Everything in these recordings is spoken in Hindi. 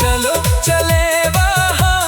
चलो चले वहाँ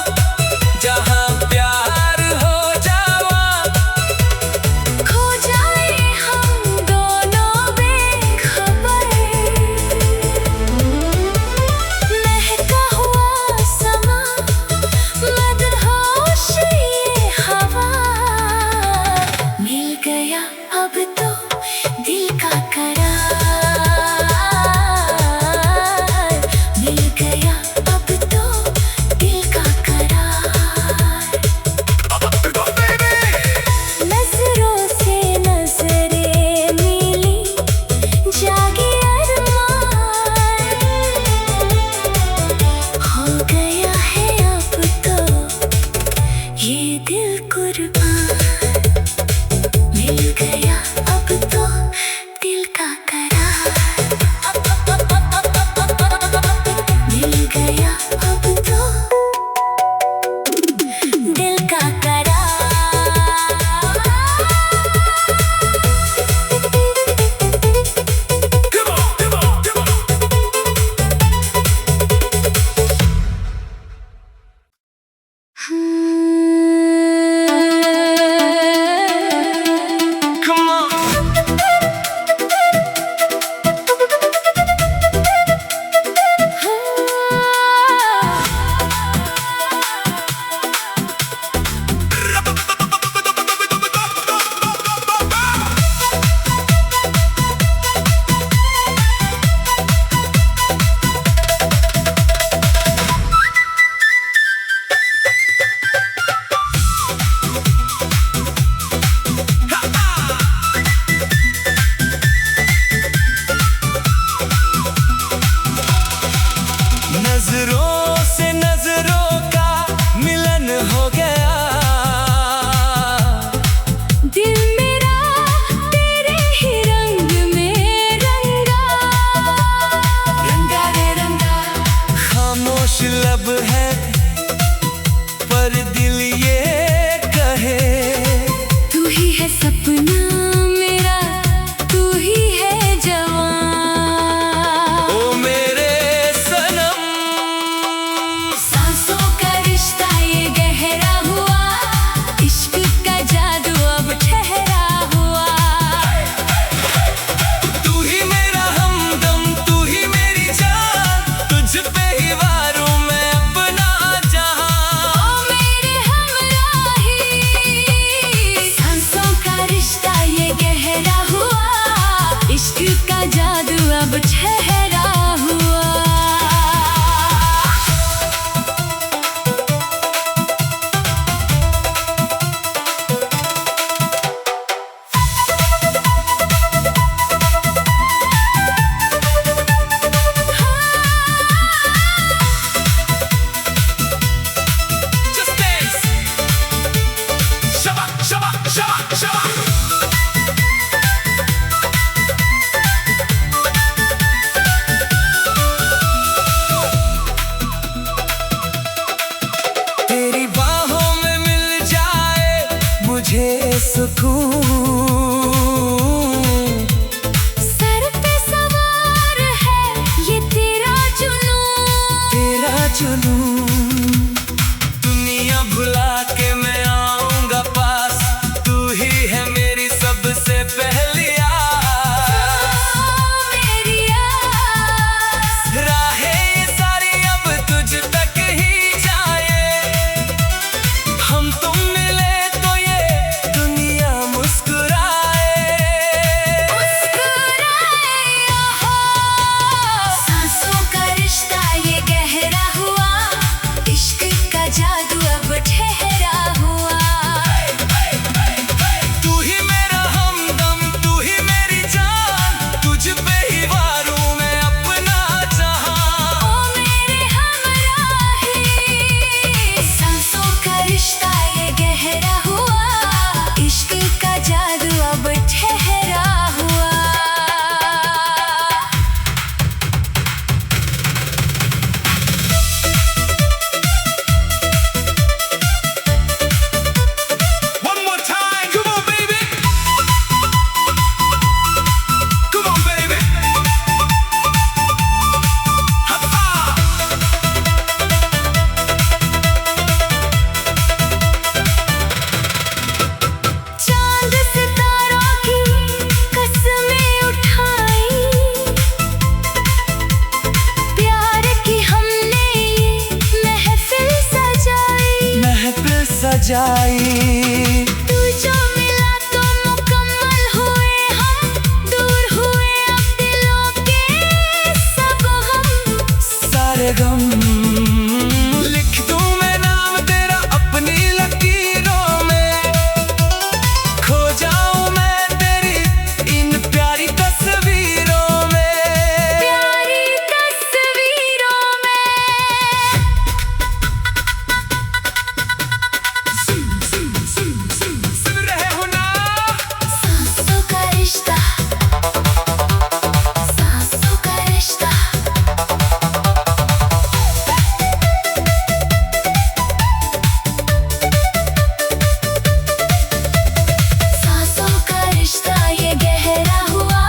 पर दिल ये कहे, तू ही है सपना मेरा, तू ही है जवान। ओ मेरे सनम, सांसों का रिश्ता ये गहरा हुआ, इश्क का जादू अब ठहरा हुआ। तू ही मेरा हमदम, तू ही मेरी जान, तुझ पे ही वारूं मैं अपना जहां। ओ मेरे हमराही, सांसों का रिश्ता ये गहरा हुआ, इश्क का जादू अब ठहरा हुआ। Just dance. Shabba, shabba, shabba, shabba. तेरी बाहों में मिल जाए मुझे सुकून, सर पे सवार है ये तेरा जुनून। तेरा जुनून। दुनिया भुला के मैं आऊंगा पास, तू ही है मेरी सबसे पहली आस। मेरी आस, राहें ये सारी अब तुझ तक ही जाए, हम तुम मिले तो ये दुनिया मुस्कुराए। सांसों का रिश्ता ये गहरा हुआ, इश्क का जादू अब ठहरा हुआ। तू ही मेरा हमदम, तू ही मेरी जान, तुझ पे ही वारूं मैं अपना जहां। ओ मेरे हमराही, सांसों का रिश्ता ये गहरा हुआ, इश्क का जादू अब ठहरा हुआ। One more time, come on baby, come on baby. Ha-ha. चांद सितारों की कसमें उठाई, प्यार की हमने ये महफिल सजाई। महफिल सजाई, तू जो मिला तो मुकम्मल हुए हम, दूर हुए अब दिलों के सब हम। सारे गम लिख दूं मैं नाम तेरा अपनी लकीरों में, खो जाऊं मैं तेरी इन प्यारी तस्वीरों में। प्यारी तस्वीरों में, सुन रहे हो ना? सांसों का रिश्ता, सांसों का रिश्ता। सांसों का रिश्ता ये गहरा हुआ,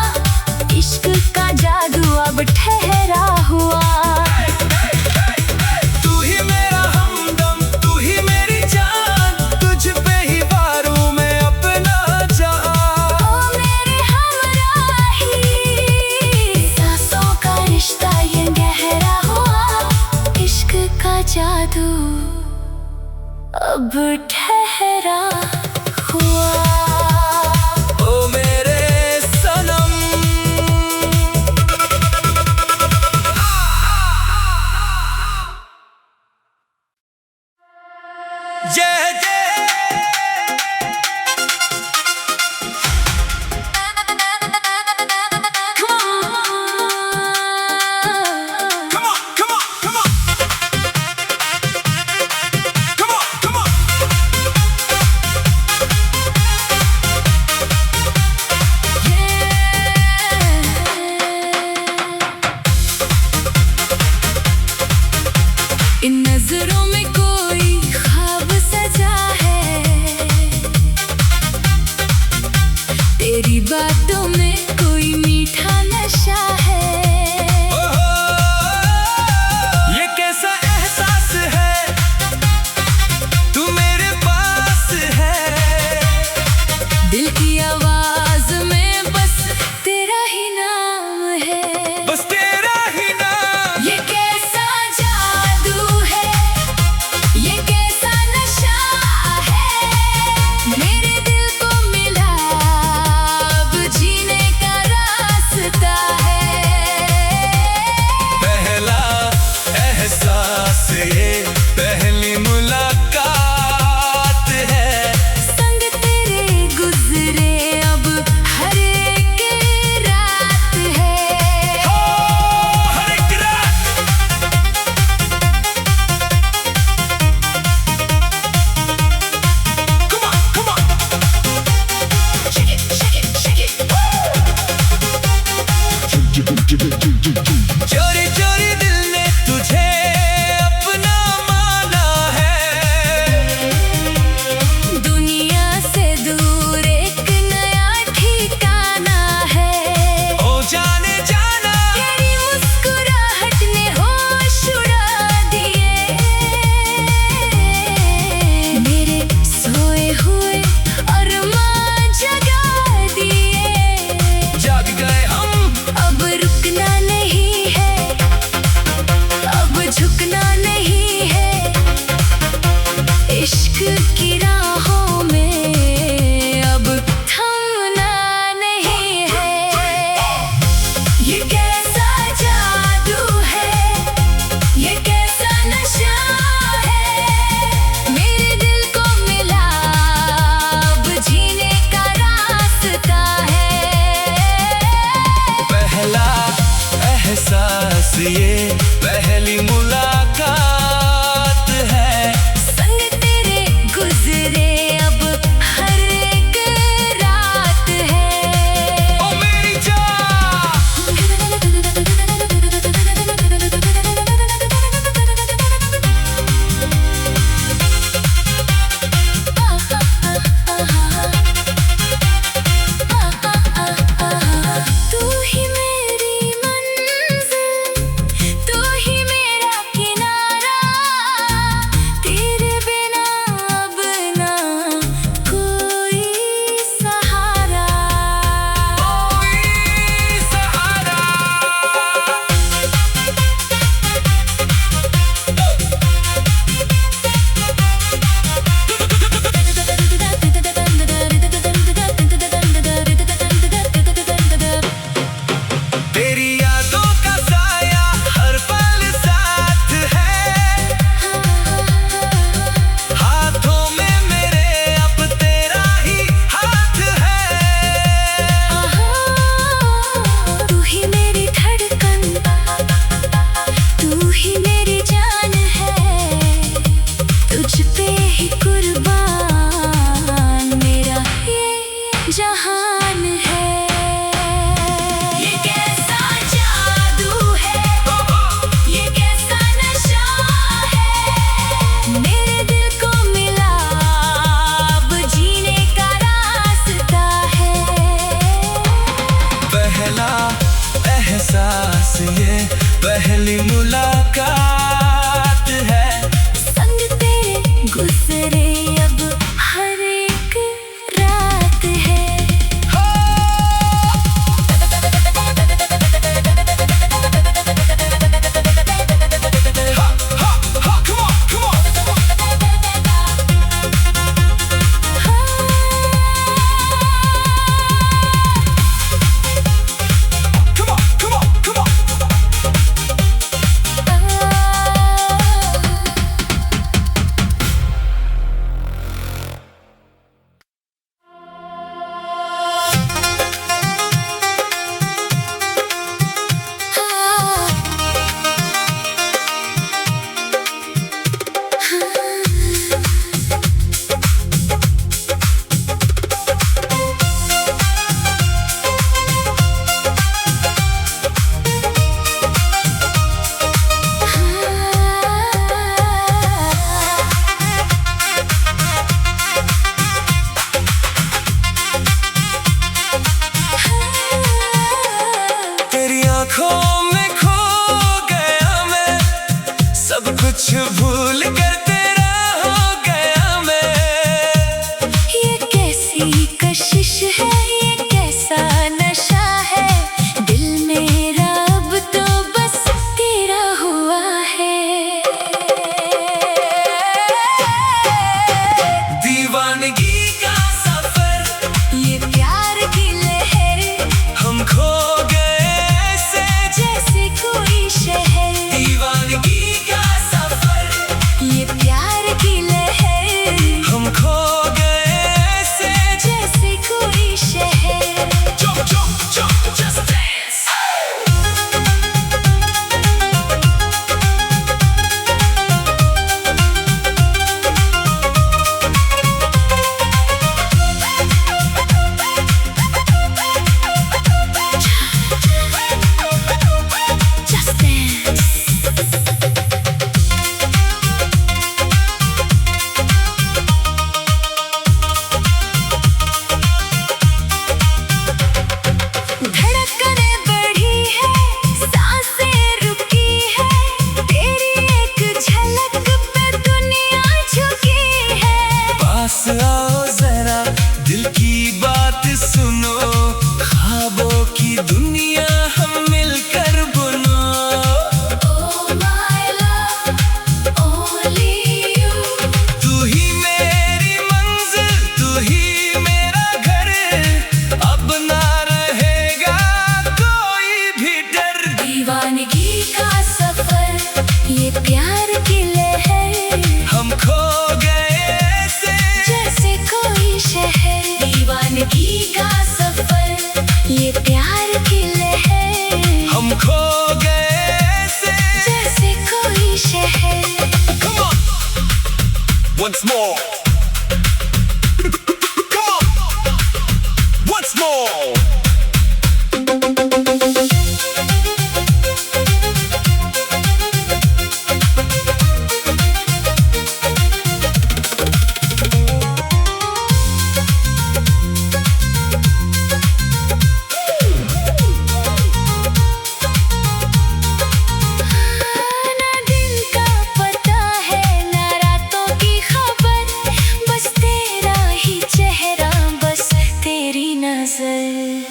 इश्क का जादू अब ठहरा हुआ। तू ही मेरा हमदम, तू ही मेरी जान, तुझ पे ही वारूं मैं अपना जहां। ओ मेरे हमराही, सांसों का रिश्ता ये गहरा हुआ, इश्क का जादू अब ठहरा हुआ। ओ मेरे सनम, जय जय। Come on, come on, come on. Come on, come on. इन नजरों में कोई ख्वाब मगर तेरा हो गया मैं। ये कैसी कशिश है, ये कैसा नशा है, दिल मेरा अब तो बस तेरा हुआ है। दीवानगी का सफर, ये प्यार की लहर, हम खो गए ऐसे जैसे कोई शहर। दीवानगी का सफर, ये प्यार की लहर, हम खो गए ऐसे जैसे कोई शहर। Jump, jump, jump, just dance. Just dance. धड़कनें बढ़ी है, सांसें रुकी है, तेरी एक झलक पे दुनिया झुकी है। पास आओ जरा, दिल की बात सुनो, ख्वाबों की दुनिया हम मिलकर बुनो। Oh my love, only you. तू ही मेरी मंजिल, तू ही मेरा घर, अब ना रहेगा कोई भी डर। दीवानगी का सफर, ये प्यार की लहर, हम खो गए ऐसे जैसे कोई शहर। दीवानगी का सफर, ये प्यार की लहर, हम खो गए ऐसे जैसे कोई शहर। Come on! Once more! Come on! Once more! ना दिन का पता है, ना रातों की खबर, बस तेरा ही चेहरा, बस तेरी नजर।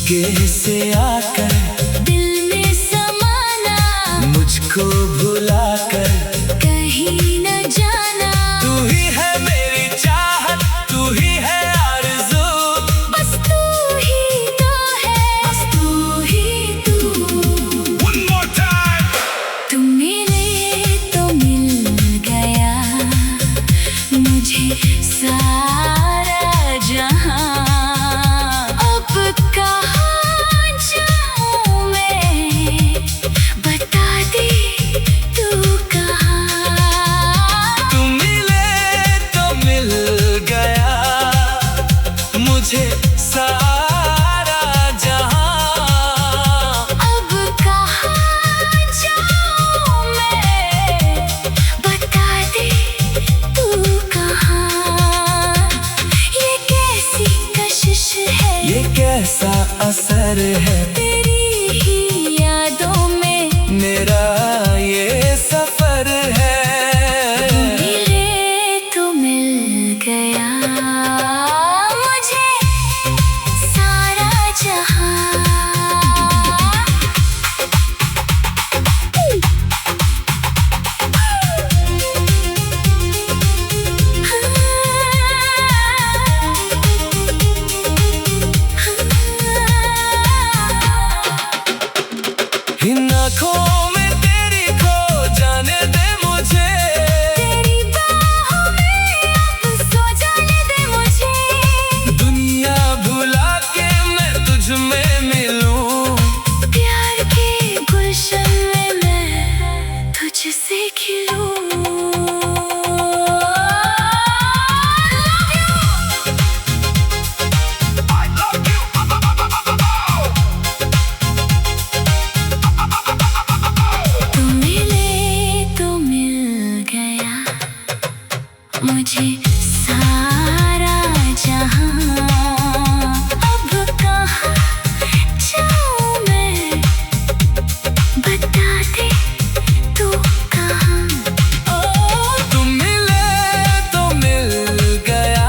चुपके से आकर दिल में समाना, मुझको भुलाकर कहीं न जाना। तू ही है मेरी चाहत, तू ही है आरज़ू, बस तू ही तो है, बस तू ही तू। One more time. तू मिले तो मिल गया मुझे सारा जहां। अब कहाँ जाऊं मैं, बता दे तू कहाँ। तू मिले तो मिल गया मुझे सारा जहां। अब कहाँ जाऊं मैं, बता दे तू कहाँ। ये कैसी कशिश है, ये कैसा असर है, तेरी ही यादों में मेरा ये सफर है। मिले तो मिल गया मुझे सारा जहां। इन आँखों में तेरी खो जाने दे मुझे, तेरी बाहों में अब सो जाने दे मुझे। दुनिया भुला के मैं तुझ में मिलूं। प्यार के गुलशन में मैं तुझसे खिलूं। तू मिले तो मिल गया मुझे सारा जहां। अब कहाँ जाऊं मैं, बता दे तू कहाँ। ओ तू मिले तो मिल गया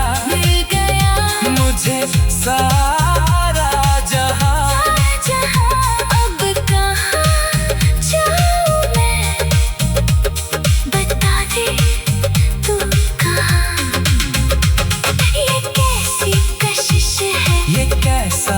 मुझे सारा जहां। जहां। अब कहाँ जाऊं मैं, बता दे तू कहाँ। ये कैसी कशिश है, ये कैसा